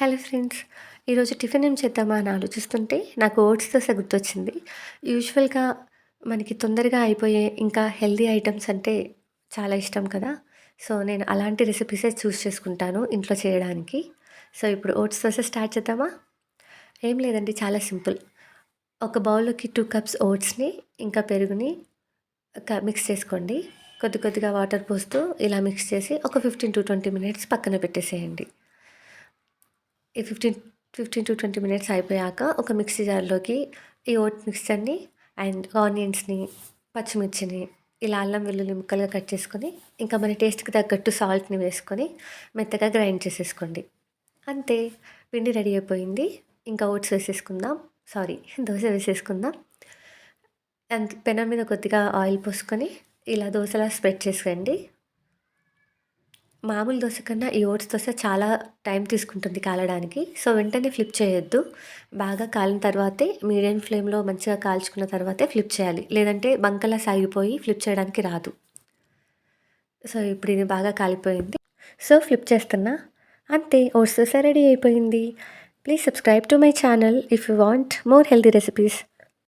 Hello friends. ఈరోజు tiffin ఏం చేద్దామా అని ఆలోచిస్తుంటే నాకు ఓట్స్ దోస గుర్తొచ్చింది. యూజువల్‌గా మనకి తొందరగా అయిపోయే ఇంకా హెల్తీ ఐటెమ్స్ అంటే చాలా ఇష్టం కదా! సో, నేను అలాంటి రెసిపీసే చేసుకుంటాను ఇంట్లో చేయడానికి. సో, ఇప్పుడు ఓట్స్ దోస స్టార్ట్ చేద్దామా? ఏం లేదండి, చాలా సింపుల్. ఒక బౌల్‌లోకి 2 కప్స్ ఓట్స్‌ని ఇంకా పెరుగుని మిక్స్ చేసుకోండి. కొద్ది కొద్దిగా వాటర్ పోస్తూ ఇలా మిక్స్ చేసి ఒక 15-20 మినిట్స్ పక్కన పెట్టేసేయండి. ఈ 15-20 మినిట్స్ అయిపోయాక ఒక మిక్సీ జార్‌లోకి ఈ ఓట్ మిక్స్చర్‌ని అండ్ ఆనియన్స్‌ని, పచ్చిమిర్చిని ఇలా అల్లం వెల్లుల్లి ముక్కలుగా కట్ చేసుకొని, ఇంకా మన టేస్ట్‌కి తగ్గట్టు సాల్ట్‌ని వేసుకొని మెత్తగా గ్రైండ్ చేసేసుకోండి. అంతే, పిండి రెడీ అయిపోయింది. ఇంకా ఓట్స్ వేసేసుకుందాం. సారీ, దోస వేసేసుకుందాం. అండ్ పెనం మీద కొద్దిగా ఆయిల్ పోసుకొని ఇలా దోసలా స్ప్రెడ్ చేసేయండి. మామూలు దోస కన్నా ఈ ఓట్స్ దోస చాలా టైం తీసుకుంటుంది కాలడానికి. సో, వెంటనే ఫ్లిప్ చేయొద్దు. బాగా కాలిన తర్వాతే మీడియం ఫ్లేమ్‌లో మంచిగా కాల్చుకున్న తర్వాతే ఫ్లిప్ చేయాలి. లేదంటే బంకలా సాగిపోయి ఫ్లిప్ చేయడానికి రాదు. సో, ఇప్పుడు ఇది బాగా కాలిపోయింది. సో, ఫ్లిప్ చేస్తున్నా. అంతే, ఓట్స్ దోస రెడీ అయిపోయింది. Please subscribe to my channel if you want more healthy recipes.